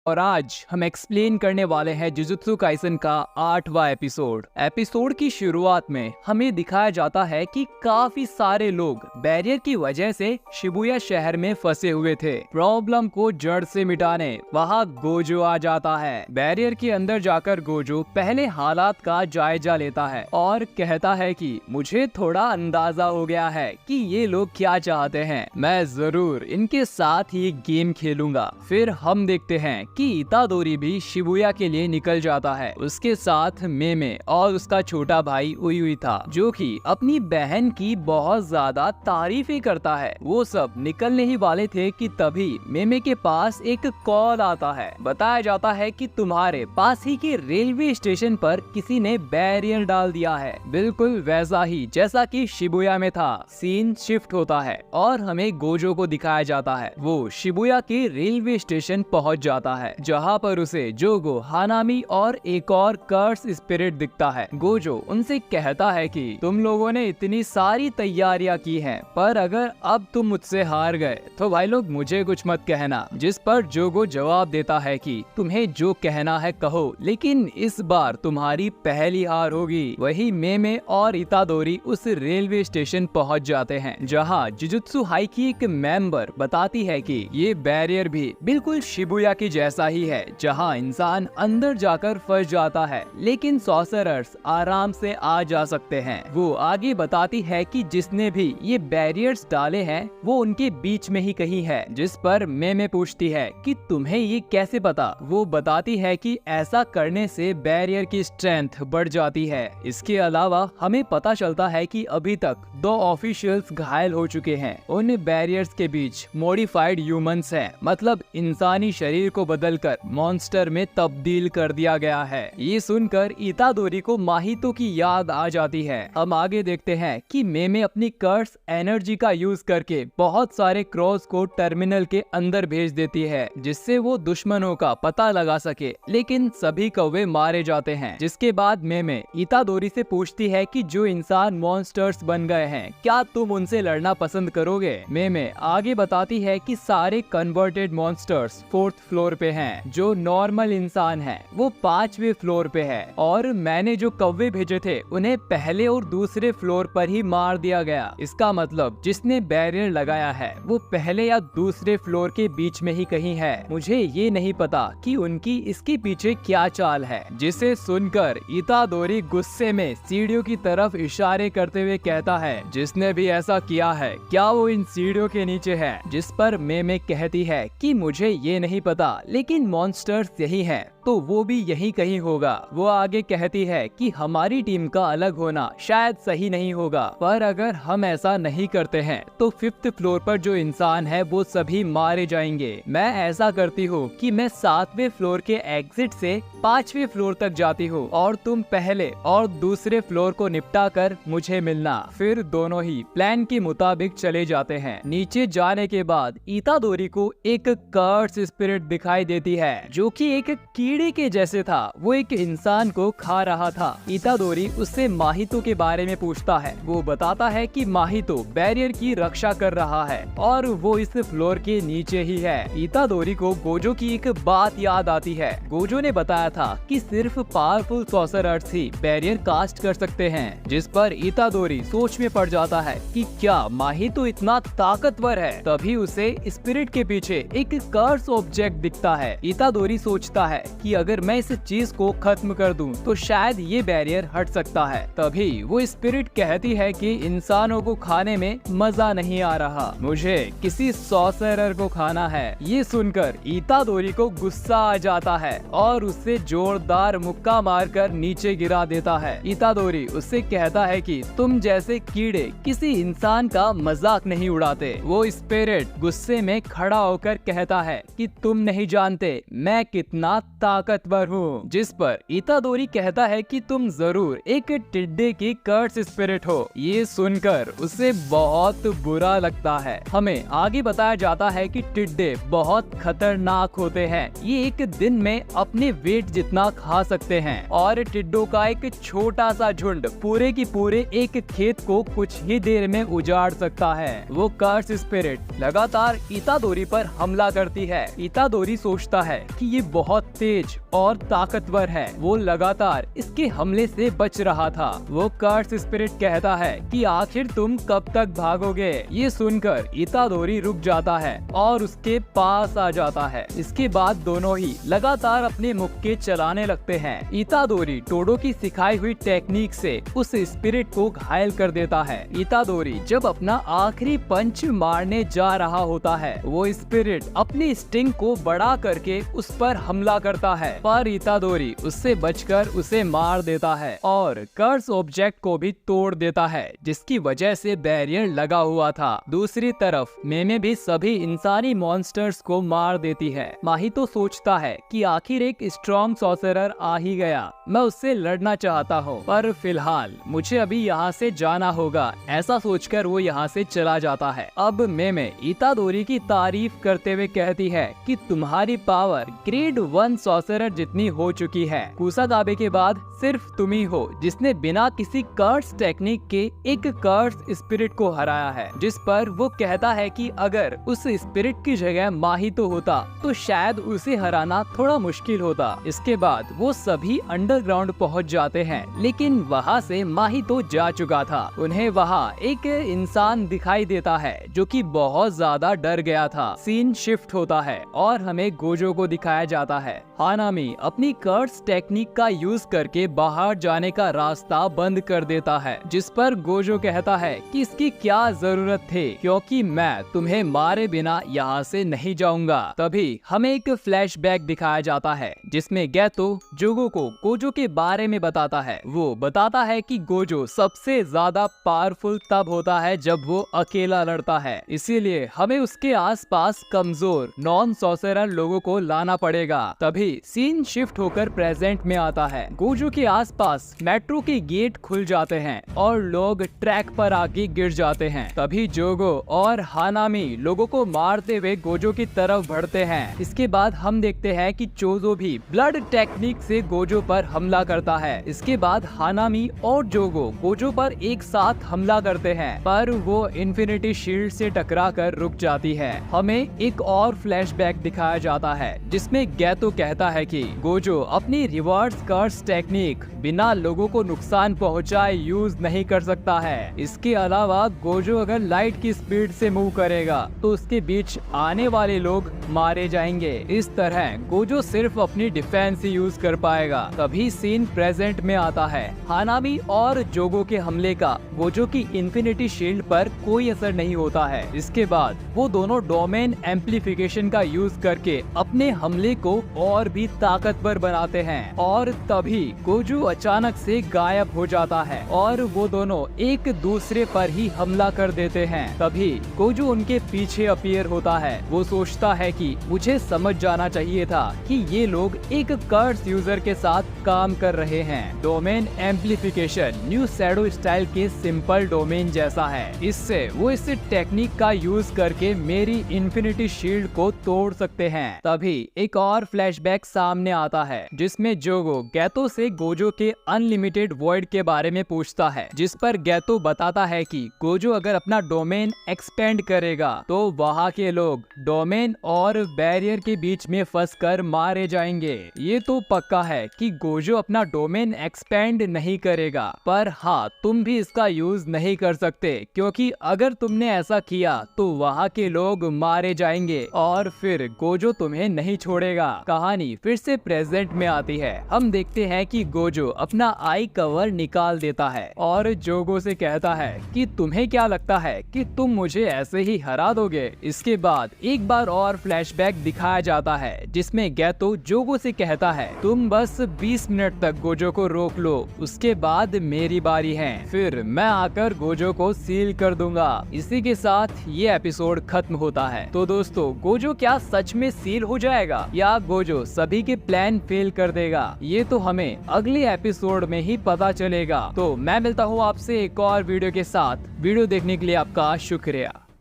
और आज हम एक्सप्लेन करने वाले हैं जुजुत्सु काइसन का 8वां एपिसोड की शुरुआत में हमें दिखाया जाता है कि काफी सारे लोग बैरियर की वजह से शिबुया शहर में फंसे हुए थे। प्रॉब्लम को जड़ से मिटाने वहाँ गोजो आ जाता है। बैरियर के अंदर जाकर गोजो पहले हालात का जायजा लेता है और कहता है कि मुझे थोड़ा अंदाजा हो गया है कि ये लोग क्या चाहते हैं। मैं जरूर इनके साथ ही गेम खेलूंगा। फिर हम देखते हैं कि इतादोरी भी शिबुया के लिए निकल जाता है। उसके साथ मेमे और उसका छोटा भाई उयुई था, जो कि अपनी बहन की बहुत ज्यादा तारीफें करता है। वो सब निकलने ही वाले थे कि तभी मेमे के पास एक कॉल आता है। बताया जाता है कि तुम्हारे पास ही के रेलवे स्टेशन पर किसी ने बैरियर डाल दिया है, बिल्कुल वैसा ही जैसा कि शिबुया में था। सीन शिफ्ट होता है और हमें गोजो को दिखाया जाता है। वो शिबुया के रेलवे स्टेशन पहुंच जाता है, जहां पर उसे जोगो, हानामी और एक और कर्स स्पिरिट दिखता है। गोजो उनसे कहता है कि तुम लोगों ने इतनी सारी तैयारियां की हैं, पर अगर अब तुम मुझसे हार गए तो भाई लोग मुझे कुछ मत कहना। जिस पर जोगो जवाब देता है कि तुम्हें जो कहना है कहो, लेकिन इस बार तुम्हारी पहली हार होगी। वही मेमे और इतादोरी उस रेलवे स्टेशन पहुंच जाते हैं, जहां जुजुत्सु हाई की एक मेंबर बताती है कि ये बैरियर भी बिल्कुल शिबुया की जैसा ही है, जहां इंसान अंदर जाकर फंस जाता है लेकिन सॉर्सरर्स आराम से आ जा सकते हैं। वो आगे बताती है कि जिसने भी ये बैरियर्स डाले हैं वो उनके बीच में ही कहीं है। जिस पर मेमे पूछती है कि तुम्हें ये कैसे पता। वो बताती है कि ऐसा करने से बैरियर की स्ट्रेंथ बढ़ जाती है। इसके अलावा हमें पता चलता है कि अभी तक 2 ऑफिशियल्स घायल हो चुके हैं। उन बैरियर्स के बीच मॉडिफाइड ह्यूमंस हैं, मतलब इंसानी शरीर को बदलकर मॉन्स्टर में तब्दील कर दिया गया है। ये सुनकर इतादोरी को माहितो की याद आ जाती है। हम आगे देखते हैं कि मेमे अपनी कर्स एनर्जी का यूज करके बहुत सारे क्रॉस को टर्मिनल के अंदर भेज देती है, जिससे वो दुश्मनों का पता लगा सके, लेकिन सभी कौवे मारे जाते हैं। जिसके बाद मेमे इतादोरी से पूछती है कि जो इंसान मॉन्स्टर्स बन गए हैं, क्या तुम उनसे लड़ना पसंद करोगे। मेमे आगे बताती है कि सारे कन्वर्टेड मॉन्स्टर्स 4th फ्लोर पे हैं, जो नॉर्मल इंसान है वो 5वें फ्लोर पे है, और मैंने जो कौवे भेजे थे उन्हें पहले और दूसरे फ्लोर पर ही मार दिया गया। इसका मतलब जिसने बैरियर लगाया है वो पहले या दूसरे फ्लोर के बीच में ही कहीं है। मुझे ये नहीं पता कि उनकी इसके पीछे क्या चाल है। जिसे सुनकर इतादोरी गुस्से में सीढ़ियों की तरफ इशारे करते हुए कहता है, जिसने भी ऐसा किया है क्या वो इन सीढ़ियों के नीचे है। जिस पर मेमे कहती है कि मुझे ये नहीं पता, लेकिन मॉन्स्टर्स यही हैं, तो वो भी यही कहीं होगा। वो आगे कहती है कि हमारी टीम का अलग होना शायद सही नहीं होगा, पर अगर हम ऐसा नहीं करते हैं तो 5th फ्लोर पर जो इंसान है वो सभी मारे जाएंगे। मैं ऐसा करती हूँ कि मैं 7वें फ्लोर के एग्जिट से 5वें फ्लोर तक जाती हूँ और तुम पहले और दूसरे फ्लोर को निपटा कर मुझे मिलना। फिर दोनों ही प्लान के मुताबिक चले जाते हैं। नीचे जाने के बाद इतादोरी को एक कर्स स्पिरिट दिखाई देती है, जो कि एक कीड़े के जैसे था। वो एक इंसान को खा रहा था। इतादोरी उससे माहितो के बारे में पूछता है। वो बताता है कि माहितो बैरियर की रक्षा कर रहा है और वो इस फ्लोर के नीचे ही है। इतादोरी को गोजो की एक बात याद आती है। गोजो ने बताया था कि सिर्फ पावरफुल सॉर्सरर्स ही बैरियर कास्ट कर सकते हैं। जिस पर इतादोरी सोच में पड़ जाता है कि क्या माहितो इतना ताकतवर है। तभी उसे स्पिरिट के पीछे एक कर्स ऑब्जेक्ट दिखता है। इतादोरी सोचता है कि अगर मैं इस चीज को खत्म कर दूं तो शायद ये बैरियर हट सकता है। तभी वो स्पिरिट कहती है कि इंसानों को खाने में मजा नहीं आ रहा, मुझे किसी सॉर्सरर को खाना है। ये सुनकर इतादोरी को गुस्सा आ जाता है और उससे जोरदार मुक्का मारकर नीचे गिरा देता है। इतादोरी उससे कहता है कि तुम जैसे कीड़े किसी इंसान का मजाक नहीं उड़ाते। वो स्पिरिट गुस्से में खड़ा होकर कहता है कि तुम नहीं जानते मैं कितना ताकतवर हूँ। जिस पर इतादोरी कहता है कि तुम जरूर एक टिड्डे की कर्स स्पिरिट हो। ये सुनकर उसे बहुत बुरा लगता है। हमें आगे बताया जाता है कि टिड्डे बहुत खतरनाक होते हैं। ये एक दिन में अपने वेट जितना खा सकते हैं और टिड्डों का एक छोटा सा झुंड पूरे की पूरे एक खेत को कुछ ही देर में उजाड़ सकता है। वो कर्स स्पिरिट लगातार इतादोरी पर हमला करती है। इतादोरी सोचता है कि ये बहुत तेज और ताकतवर है। वो लगातार इसके हमले से बच रहा था। वो कर्स स्पिरिट कहता है कि आखिर तुम कब तक भागोगे। ये सुनकर इतादोरी रुक जाता है और उसके पास आ जाता है। इसके बाद दोनों ही लगातार अपने मुक्के चलाने लगते हैं। इतादोरी टोडो की सिखाई हुई टेक्निक से उस स्पिरिट को घायल कर देता है। इतादोरी जब अपना आखिरी पंच मारने जा रहा होता है, वो स्पिरिट अपनी स्टिंग को बढ़ा करके उस पर हमला करता है, पर इतादोरी उससे बचकर उसे मार देता है और कर्स ऑब्जेक्ट को भी तोड़ देता है, जिसकी वजह से बैरियर लगा हुआ था। दूसरी तरफ मेमे भी सभी इंसानी मॉन्स्टर्स को मार देती है। माहितो सोचता है कि आखिर एक स्ट्रॉन्ग सॉर्सरर आ ही गया, मैं उससे लड़ना चाहता हूँ, पर फिलहाल मुझे अभी यहाँ से जाना होगा। ऐसा सोचकर वो यहाँ से चला जाता है। अब मेमे इतादोरी की तारीफ करते हुए कहती है कि तुम्हारी पावर ग्रेड 1 सॉर्सरर जितनी हो चुकी है। कुसागाबे के बाद सिर्फ तुम ही हो जिसने बिना किसी कर्स टेक्निक के एक कर्स स्पिरिट को हराया है। जिस पर वो कहता है कि अगर उस स्पिरिट की जगह माहितो होता तो शायद उसे हराना थोड़ा मुश्किल होता। इसके बाद वो सभी अंडरग्राउंड पहुंच जाते हैं, लेकिन वहाँ से माहितो जा चुका था। उन्हें वहाँ एक इंसान दिखाई देता है जो कि बहुत ज्यादा डर गया था। सीन शिफ्ट होता है और हमें गोजो को दिखाया जाता है। हानामी अपनी कर्स टेक्निक का यूज करके बाहर जाने का रास्ता बंद कर देता है, जिस पर गोजो कहता है कि इसकी क्या जरूरत थी, क्योंकि मैं तुम्हें मारे बिना यहाँ से नहीं जाऊंगा। तभी हमें एक फ्लैशबैक दिखाया जाता है जिसमें गैतो जोगो को गोजो के बारे में बताता है। वो बताता है कि गोजो सबसे ज्यादा पावरफुल तब होता है जब वो अकेला लड़ता है, इसीलिए हमें उसके आसपास कमजोर नॉन सॉर्सरर लोगों को लाना पड़ेगा। तभी सीन शिफ्ट होकर प्रेजेंट में आता है। गोजो के आसपास मेट्रो के गेट खुल जाते हैं और लोग ट्रैक पर आके गिर जाते हैं। तभी जोगो और हानामी लोगों को मारते हुए गोजो की तरफ बढ़ते हैं। इसके बाद हम देखते हैं कि चोजो भी ब्लड टेक्निक से गोजो पर हमला करता है। इसके बाद हानामी और जोगो गोजो पर एक साथ हमला करते हैं, पर वो इन्फिनिटी शील्ड से टकरा कर रुक जाती है। हमें एक और फ्लैशबैक दिखाया जाता है जिसमें गैतो कहता है कि गोजो अपनी रिवर्स कर्स टेक्निक बिना लोगों को नुकसान पहुंचाए यूज नहीं कर सकता है। इसके अलावा गोजो अगर लाइट की स्पीड से मूव करेगा तो उसके बीच आने वाले लोग मारे जाएंगे। इस तरह गोजो सिर्फ अपनी डिफेंस ही यूज कर पाएगा। तभी सीन प्रेजेंट में आता है। हानामी और जोगो के हमले का गोजो की इन्फिनिटी शील्ड पर कोई असर नहीं होता है। इसके बाद वो दोनों डोमेन एम्प्लीफिकेशन का यूज करके अपने हमले को और भी ताकतवर बनाते हैं और तभी गोजो अचानक से गायब हो जाता है और वो दोनों एक दूसरे पर ही हमला कर देते हैं। तभी गोजो उनके पीछे अपीयर होता है। वो सोचता है कि मुझे समझ जाना चाहिए था कि ये लोग एक कर्स यूजर के साथ काम कर रहे हैं। Domain amplification new shadow style के सिंपल डोमेन जैसा है। इससे वो इस टेक्निक का यूज करके मेरी इन्फिनिटी शील्ड को तोड़ सकते हैं। तभी एक और फ्लैशबैक सामने आता है जिसमें जोगो गैतो से गोजो के अनलिमिटेड वॉइड के बारे में पूछता है, जिस पर गैतो बताता है कि गोजो अगर अपना डोमेन एक्सपेंड करेगा तो वहाँ के लोग डोमेन और बैरियर के बीच में फंसकर मारे जाएंगे। ये तो पक्का है कि गोजो अपना डोमेन एक्सपेंड नहीं करेगा, पर हाँ तुम भी इसका यूज नहीं कर सकते, क्योंकि अगर तुमने ऐसा किया तो वहाँ के लोग मारे जाएंगे और फिर गोजो तुम्हें नहीं छोड़ेगा। कहानी फिर से प्रेजेंट में आती है। हम देखते हैं कि गोजो अपना आई कवर निकाल देता है और जोगो से कहता है कि तुम्हें क्या लगता है कि तुम मुझे ऐसे ही हरा दोगे। इसके बाद एक बार और फ्लैशबैक दिखाया जाता है जिसमें गैतो जोगो से कहता है तुम बस 20 मिनट तक गोजो को रोक लो, उसके बाद मेरी बारी है, फिर मैं आकर गोजो को सील कर दूंगा। इसी के साथ ये एपिसोड खत्म होता है। तो दोस्तों गोजो क्या सच में सील हो जाएगा या गोजो सभी के प्लान फेल कर देगा, ये तो हमें अगले एपिसोड में ही पता चलेगा। तो मैं मिलता हूँ आपसे एक और वीडियो के साथ। वीडियो देखने के लिए आपका शुक्रिया।